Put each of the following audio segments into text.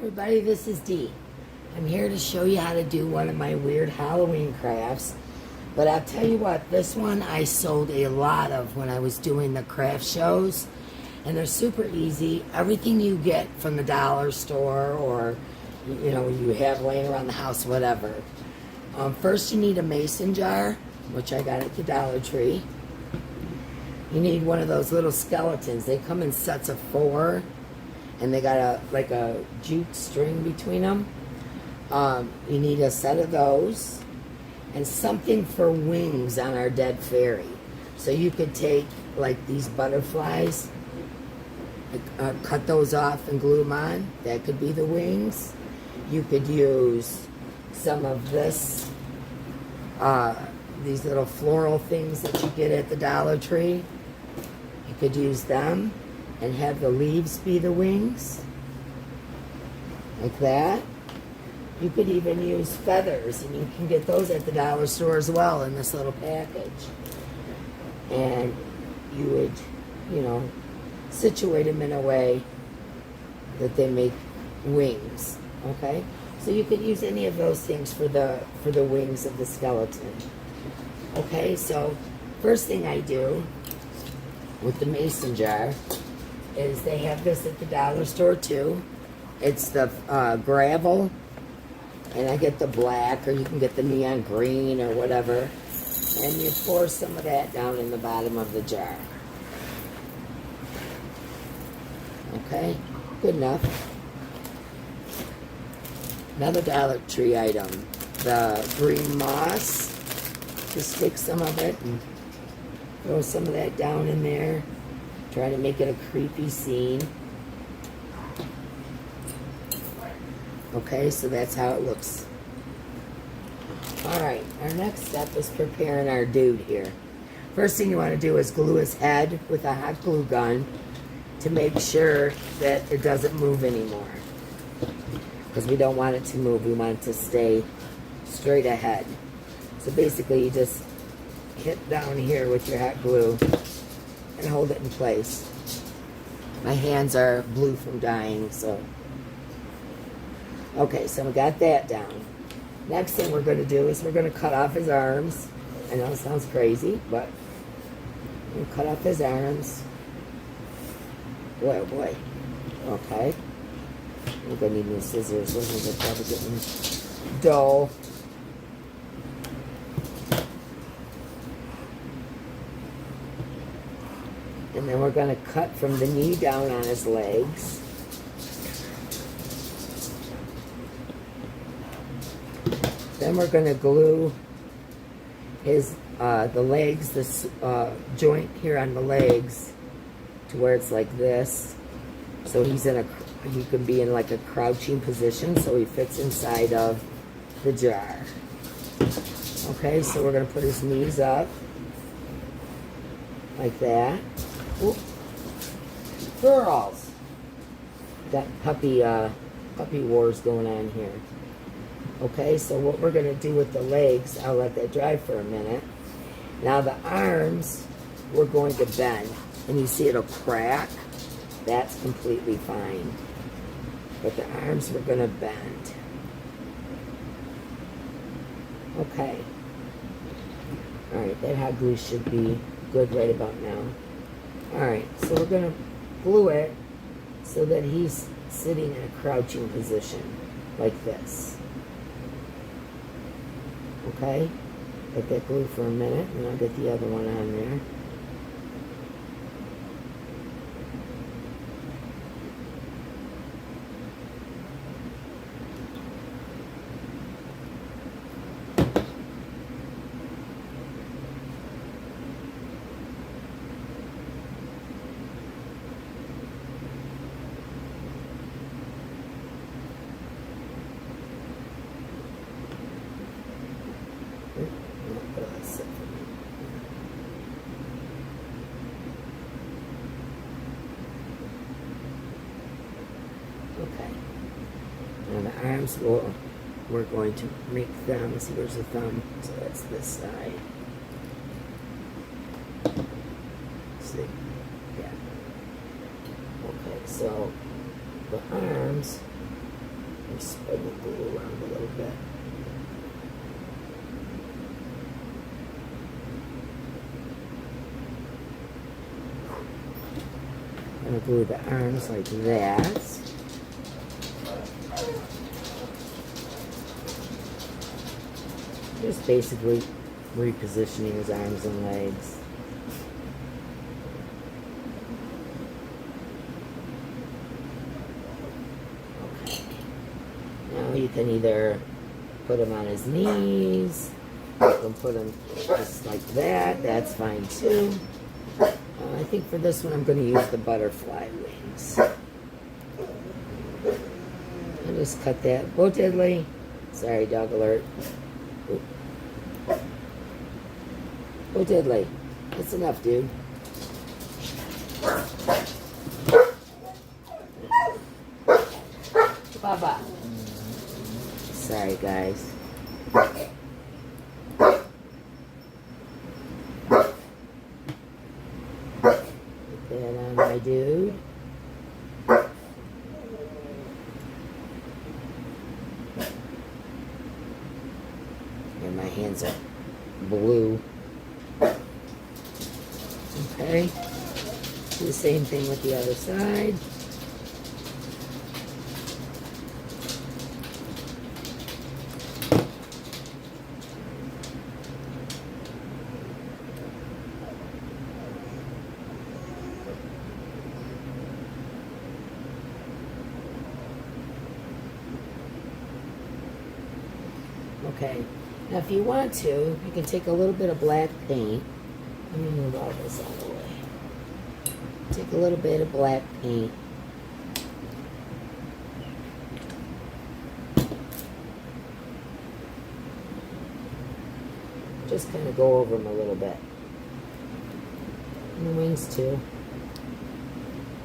everybody, this is Dee. I'm here to show you how to do one of my weird Halloween crafts. But I'll tell you what, this one I sold a lot of when I was doing the craft shows. And they're super easy. Everything you get from the dollar store or, you know, you have laying around the house, whatever. First you need a mason jar, which I got at the Dollar Tree. You need one of those little skeletons. They come in sets of 4. And they got a jute string between them. You need a set of those and something for wings on our dead fairy. So you could take like these butterflies, cut those off and glue them on. That could be the wings. You could use some of this, these little floral things that you get at the Dollar Tree. You could use them and have the leaves be the wings, like that. You could even use feathers, and you can get those at the dollar store as well in this little package. And you would, you know, situate them in a way that they make wings, okay? So you could use any of those things for the wings of the skeleton. Okay, so first thing I do with the mason jar is they have this at the dollar store too. It's the gravel, and I get the black, or you can get the neon green or whatever, and you pour some of that down in the bottom of the jar. Okay, good enough. Another Dollar Tree item, the green moss. Just take some of it and throw some of that down in there. Try to make it a creepy scene. Okay, so that's how it looks. Alright, our next step is preparing our dude here. First thing you want to do is glue his head with a hot glue gun to make sure that it doesn't move anymore. Because we don't want it to move, we want it to stay straight ahead. So basically you just hit down here with your hot glue and hold it in place. My hands are blue from dyeing, so. Okay, so we got that down. Next thing we're going to do is we're going to cut off his arms. I know it sounds crazy, but we'll cut off his arms. Boy, oh boy. Okay. We're going to need new scissors. Those are probably getting dull. And then we're going to cut from the knee down on his legs. Then we're going to glue his the legs, this joint here on the legs, to where it's like this. So he can be in like a crouching position, so he fits inside of the jar. Okay, so we're going to put his knees up like that. Oop. Girls! Got puppy wars going on here. Okay, so what we're going to do with the legs, I'll let that dry for a minute. Now the arms, we're going to bend. And you see it'll crack. That's completely fine. But the arms we're going to bend. Okay. Alright, that hot glue should be good right about now. Alright, so we're going to glue it so that he's sitting in a crouching position, like this. Okay? Let that glue for a minute, and I'll get the other one on there. Okay. Now the arms, we're going to make thumbs. Here's the thumb, so that's this side. See? Yeah. Okay, so the arms Bring the glue around a little bit. I'm going to glue the arms like that. Just basically repositioning his arms and legs. Okay. Now you can either put him on his knees, you can put him just like that, that's fine too. I think for this one I'm going to use the butterfly wings. I'll just cut that. Whoa, diddly. Sorry, dog alert. Oh, diddly. That's enough, dude. Baba. Sorry, guys. Put that on my dude. And my hands are blue. Okay, do the same thing with the other side. Okay, now if you want to, you can take a little bit of black paint. Let me move all this out of the way. Take a little bit of black paint. Just kind of go over them a little bit. And the wings too.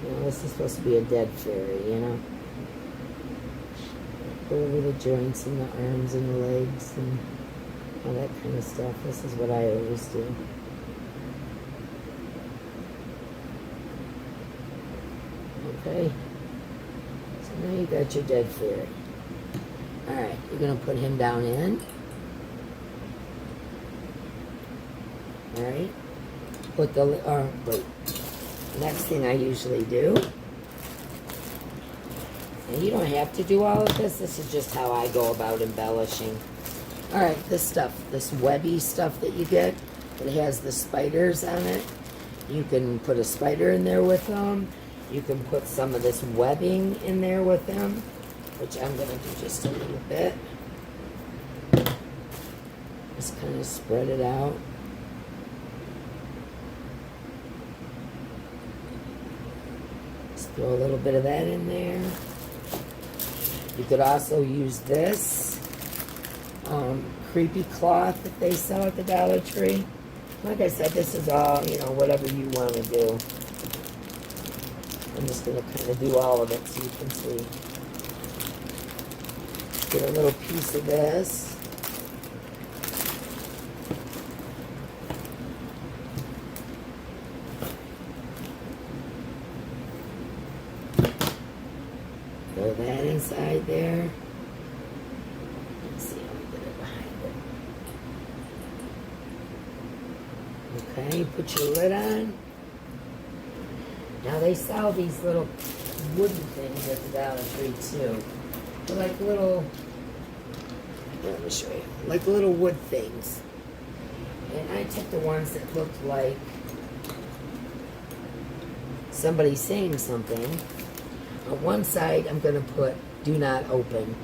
You know, this is supposed to be a dead fairy, you know. Go over the joints and the arms and the legs and all that kind of stuff. This is what I always do. Okay, so now you got your dead fairy. Alright, you're going to put him down in. Alright, put the, wait, next thing I usually do, and you don't have to do all of this, this is just how I go about embellishing. Alright, this stuff, this webby stuff that you get, it has the spiders on it. You can put a spider in there with them. You can put some of this webbing in there with them, which I'm going to do just a little bit. Just kind of spread it out. Just throw a little bit of that in there. You could also use this creepy cloth that they sell at the Dollar Tree. Like I said, this is all, you know, whatever you want to do. I'm just going to kind of do all of it so you can see. Get a little piece of this. Throw that inside there. Let's see how we get it behind it. Okay, put your lid on. Now they sell these little wooden things at the Dollar Tree too. They're like little, let me show you, like little wood things. And I took the ones that looked like somebody saying something. On one side I'm going to put do not open.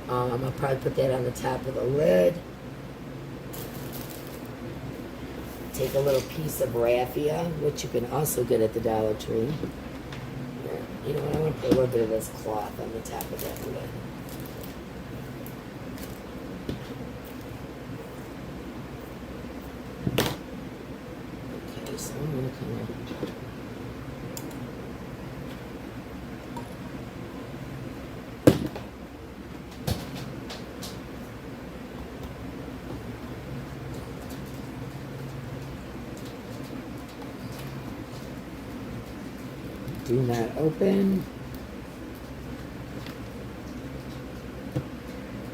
I'll probably put that on the top of the lid. Take a little piece of raffia, which you can also get at the Dollar Tree. You know what, I want to put a little bit of this cloth on the top of that lid. Okay, so I'm going to kind of... do not open.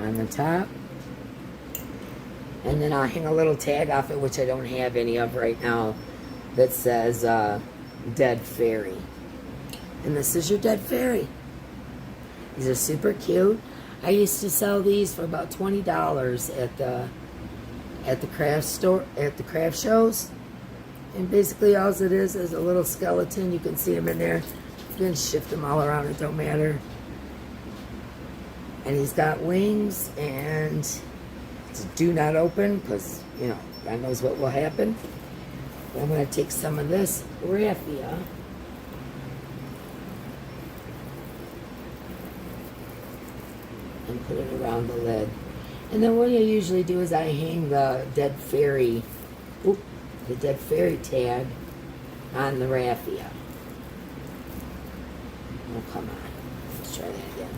on the top. And then I'll hang a little tag off it, which I don't have any of right now, that says Dead Fairy. And this is your Dead Fairy. These are super cute. I used to sell these for about $20 at the craft store, at the craft shows. And basically all it is a little skeleton. You can see them in there. You can shift them all around, it don't matter. And he's got wings, and it's do not open, because, you know, God knows what will happen. But I'm going to take some of this raffia and put it around the lid. And then what I usually do is I hang the Dead Fairy, the Dead Fairy tag on the raffia. Oh, come on. Let's try that again.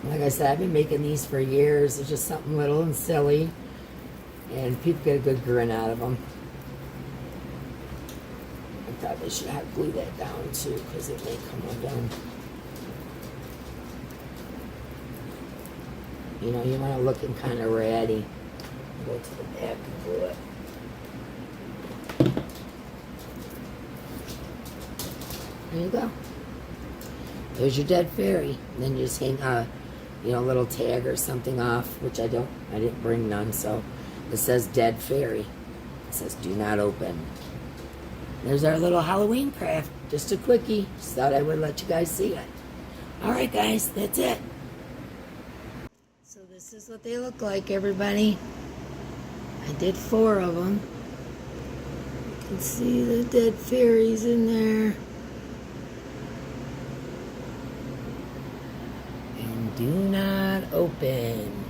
Like I said, I've been making these for years. It's just something little and silly, and people get a good grin out of them. I probably should have glued that down too, because it may come undone. You know, you want to look kind of ratty. Go to the back and glue it. There you go. There's your Dead Fairy. And then you just hang a, you know, little tag or something off, which I didn't bring none, so it says Dead Fairy. It says do not open. There's our little Halloween craft. Just a quickie. Just thought I would let you guys see it. Alright guys, that's it. So this is what they look like, everybody. I did 4 of them. You can see the Dead Fairies in there. And do not open.